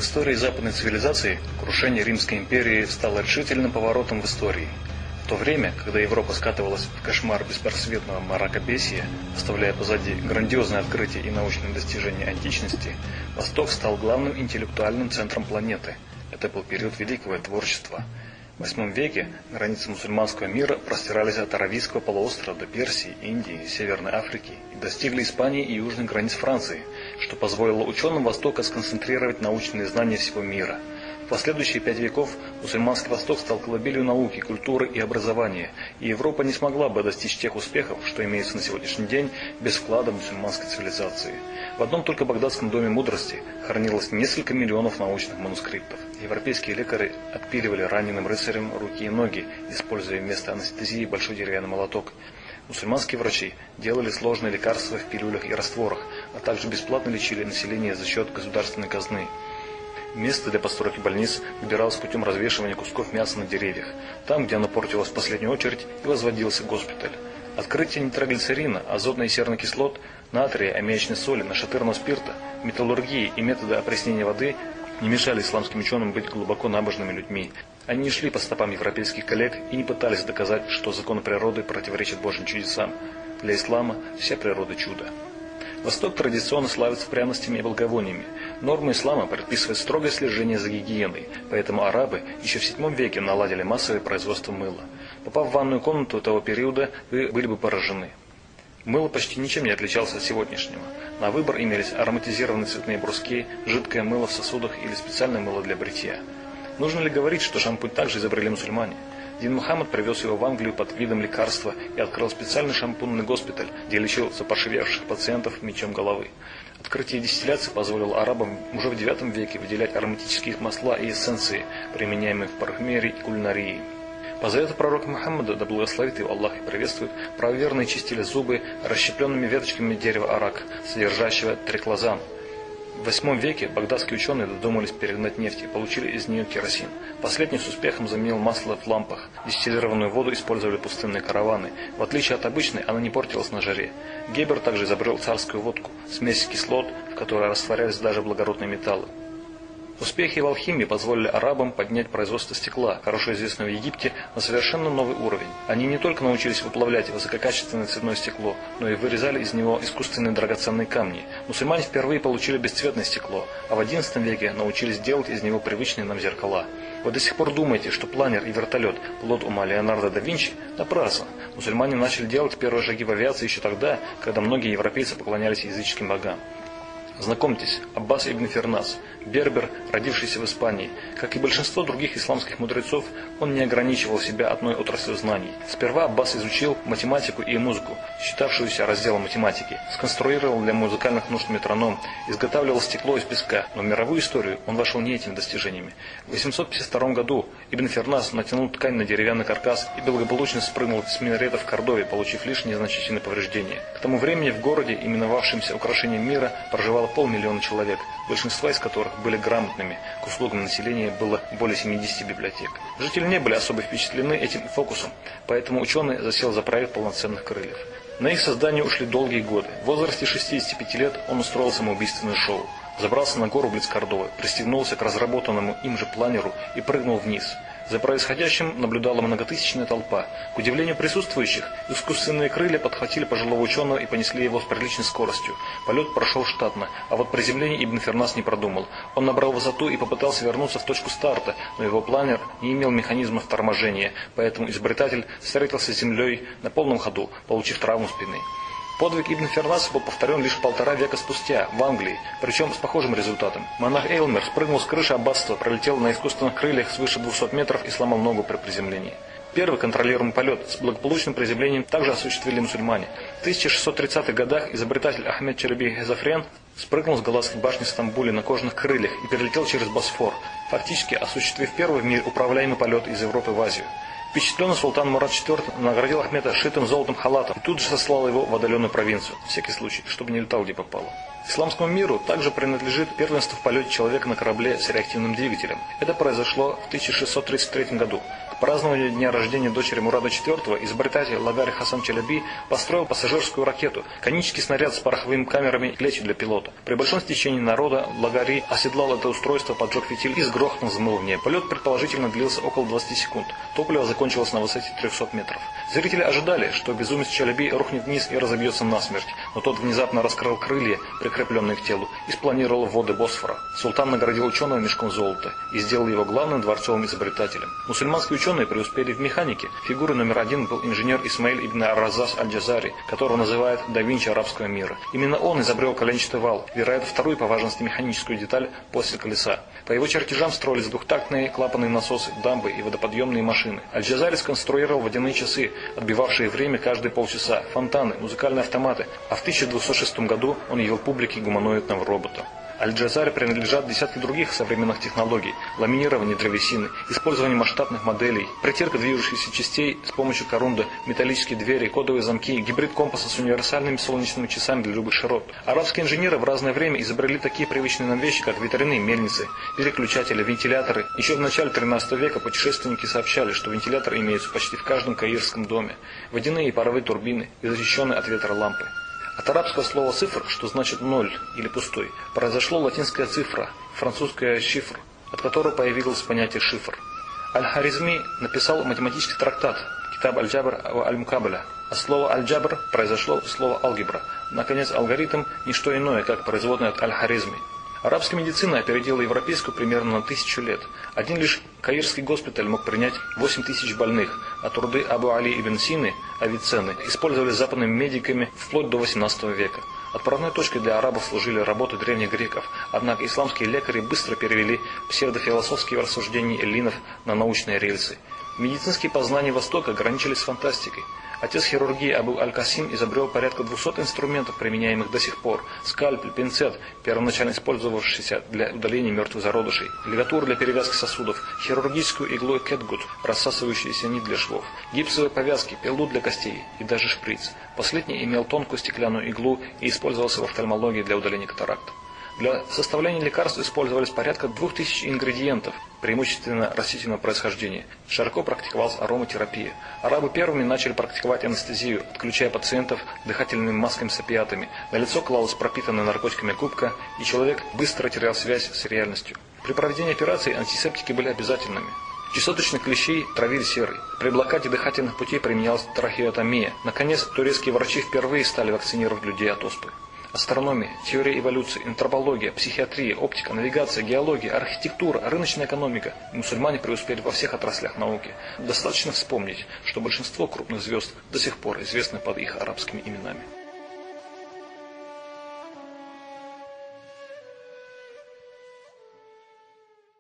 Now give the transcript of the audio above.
истории западной цивилизации крушение Римской империи стало решительным поворотом в истории. В то время, когда Европа скатывалась в кошмар беспросветного мракобесия, оставляя позади грандиозные открытия и научные достижения античности, Восток стал главным интеллектуальным центром планеты. Это был период великого творчества. В VIII веке границы мусульманского мира простирались от Аравийского полуострова до Персии, Индии, Северной Африки и достигли Испании и южных границ Франции, что позволило ученым Востока сконцентрировать научные знания всего мира. В последующие 5 веков мусульманский Восток стал колыбелью науки, культуры и образования, и Европа не смогла бы достичь тех успехов, что имеются на сегодняшний день, без вклада мусульманской цивилизации. В одном только Багдадском доме мудрости хранилось несколько миллионов научных манускриптов. Европейские лекари отпиливали раненым рыцарям руки и ноги, используя вместо анестезии большой деревянный молоток. Мусульманские врачи делали сложные лекарства в пилюлях и растворах, а также бесплатно лечили население за счет государственной казны. Место для постройки больниц выбиралось путем развешивания кусков мяса на деревьях. Там, где оно портилось в последнюю очередь, и возводился госпиталь. Открытие нитроглицерина, азотной и серной кислот, натрия, аммиачной соли, нашатырного спирта, металлургии и методы опреснения воды не мешали исламским ученым быть глубоко набожными людьми. Они не шли по стопам европейских коллег и не пытались доказать, что законы природы противоречат Божьим чудесам. Для ислама вся природа чудо. Восток традиционно славится пряностями и благовониями. Нормы ислама предписывают строгое слежение за гигиеной, поэтому арабы еще в VII веке наладили массовое производство мыла. Попав в ванную комнату того периода, вы были бы поражены. Мыло почти ничем не отличалось от сегодняшнего. На выбор имелись ароматизированные цветные бруски, жидкое мыло в сосудах или специальное мыло для бритья. Нужно ли говорить, что шампунь также изобрели мусульмане? Дин Мухаммад привез его в Англию под видом лекарства и открыл специальный шампунный госпиталь, где лечил запашевевших пациентов мечом головы. Открытие дистилляции позволило арабам уже в IX веке выделять ароматические масла и эссенции, применяемые в парфюмерии и кулинарии. По завету пророка Мухаммада, да благословит его Аллах и приветствует, правоверные чистили зубы расщепленными веточками дерева арак, содержащего триклозан. В VIII веке багдадские ученые додумались перегнать нефть и получили из нее керосин. Последний с успехом заменил масло в лампах. Дистиллированную воду использовали пустынные караваны. В отличие от обычной, она не портилась на жаре. Гебер также изобрел царскую водку, смесь кислот, в которой растворялись даже благородные металлы. Успехи в алхимии позволили арабам поднять производство стекла, хорошо известного в Египте, на совершенно новый уровень. Они не только научились выплавлять высококачественное цветное стекло, но и вырезали из него искусственные драгоценные камни. Мусульмане впервые получили бесцветное стекло, а в XI веке научились делать из него привычные нам зеркала. Вы до сих пор думаете, что планер и вертолет – плод ума Леонардо да Винчи? Напрасно. Мусульмане начали делать первые шаги в авиации еще тогда, когда многие европейцы поклонялись языческим богам. Знакомьтесь, Аббас ибн Фернас, бербер, родившийся в Испании. Как и большинство других исламских мудрецов, он не ограничивал себя одной отраслью знаний. Сперва Аббас изучил математику и музыку, считавшуюся разделом математики, сконструировал для музыкальных нужд метроном, изготавливал стекло из песка, но в мировую историю он вошел не этими достижениями. В 852 году Ибн Фернас натянул ткань на деревянный каркас и благополучно спрыгнул с минарета в Кордове, получив лишь незначительные повреждения. К тому времени в городе, именовавшемся украшением мира, проживало 500 000 человек, большинство из которых были грамотными, к услугам населения было более 70 библиотек. Жители не были особо впечатлены этим фокусом, поэтому ученый засел за проект полноценных крыльев. На их создание ушли долгие годы. В возрасте 65 лет он устроил самоубийственное шоу. Забрался на гору близ Кордовы, пристегнулся к разработанному им же планеру и прыгнул вниз. За происходящим наблюдала многотысячная толпа. К удивлению присутствующих, искусственные крылья подхватили пожилого ученого и понесли его с приличной скоростью. Полет прошел штатно, а вот приземление Ибн Фернас не продумал. Он набрал высоту и попытался вернуться в точку старта, но его планер не имел механизмов торможения, поэтому изобретатель встретился с землей на полном ходу, получив травму спины. Подвиг Ибн Фернаса был повторен лишь 1,5 века спустя, в Англии, причем с похожим результатом. Монах Эйлмер спрыгнул с крыши аббатства, пролетел на искусственных крыльях свыше 200 метров и сломал ногу при приземлении. Первый контролируемый полет с благополучным приземлением также осуществили мусульмане. В 1630-х годах изобретатель Ахмед Челеби Гезафрен спрыгнул с Галатской башни в Стамбуле на кожаных крыльях и перелетел через Босфор, фактически осуществив первый в мире управляемый полет из Европы в Азию. Впечатленный султан Мурад IV наградил Ахмеда шитым золотом халатом и тут же сослал его в отдаленную провинцию, на всякий случай, чтобы не летал где попало. Исламскому миру также принадлежит первенство в полете человека на корабле с реактивным двигателем. Это произошло в 1633 году. К празднованию дня рождения дочери Мурада IV изобретатель Лагари Хасан Челяби построил пассажирскую ракету, конический снаряд с пороховыми камерами и плечи для пилота. При большом стечении народа Лагари оседлал это устройство, поджег фитиль и с грохотом взмыл в небо. Полет предположительно длился около 20 секунд. Топливо закончилось на высоте 300 метров. Зрители ожидали, что безумец Челяби рухнет вниз и разобьется насмерть, но тот внезапно раскрыл крылья, прикрепленные к телу, и спланировал воды Босфора. Султан наградил ученого мешком золота и сделал его главным дворцовым изобретателем. Мусульманские ученые преуспели в механике. Фигурой номер один был инженер Исмаиль ибн Ар-Раззас аль-Джазари, которого называют да Винчи арабского мира. Именно он изобрел коленчатый вал, вероятно, вторую по важности механическую деталь после колеса. По его чертежам строились двухтактные клапанные насосы, дамбы и водоподъемные машины. Аль-Джазари сконструировал водяные часы, отбивавшие время каждые полчаса, фонтаны, музыкальные автоматы, а в 1206 году он явил публике гуманоидного робота. Аль-Джазари принадлежат десятки других современных технологий: ламинирование древесины, использование масштабных моделей, притирка движущихся частей с помощью корунда, металлические двери, кодовые замки, гибрид компаса с универсальными солнечными часами для любых широт. Арабские инженеры в разное время изобрели такие привычные нам вещи, как ветряные мельницы, переключатели, вентиляторы. Еще в начале 13 века путешественники сообщали, что вентиляторы имеются почти в каждом каирском доме, водяные и паровые турбины и защищенные от ветра лампы. От арабского слова «цифр», что значит «ноль» или «пустой», произошло латинская цифра, французская «шифр», от которого появилось понятие «шифр». Аль-Харизми написал математический трактат «Китаб аль-Джабр аль-Мукабаля». От слова «аль-Джабр» произошло слово «алгебра». Наконец, алгоритм – не что иное, как производное от Аль-Харизми. Арабская медицина опередила европейскую примерно на 1000 лет. Один лишь каирский госпиталь мог принять 8000 больных, а труды Абу Али ибн Сины, Авиценны, использовались западными медиками вплоть до 18 века. Отправной точкой для арабов служили работы древних греков, однако исламские лекари быстро перевели псевдофилософские рассуждения эллинов на научные рельсы. Медицинские познания Востока ограничились фантастикой. Отец хирургии Абу Аль-Касим изобрел порядка 200 инструментов, применяемых до сих пор: скальпель, пинцет, первоначально использовавшийся для удаления мертвых зародышей, лигатура для перевязки сосудов, хирургическую иглу кетгут, рассасывающуюся нить для швов, гипсовые повязки, пилу для костей и даже шприц. Последний имел тонкую стеклянную иглу и использовался в офтальмологии для удаления катаракт. Для составления лекарств использовались порядка 2000 ингредиентов, преимущественно растительного происхождения. Широко практиковалась ароматерапия. Арабы первыми начали практиковать анестезию, отключая пациентов дыхательными масками с опиатами. На лицо клалась пропитанная наркотиками губка, и человек быстро терял связь с реальностью. При проведении операций антисептики были обязательными. Чесоточных клещей травили серой. При блокаде дыхательных путей применялась трахеотомия. Наконец, турецкие врачи впервые стали вакцинировать людей от оспы. Астрономия, теория эволюции, антропология, психиатрия, оптика, навигация, геология, архитектура, рыночная экономика. Мусульмане преуспели во всех отраслях науки. Достаточно вспомнить, что большинство крупных звезд до сих пор известны под их арабскими именами.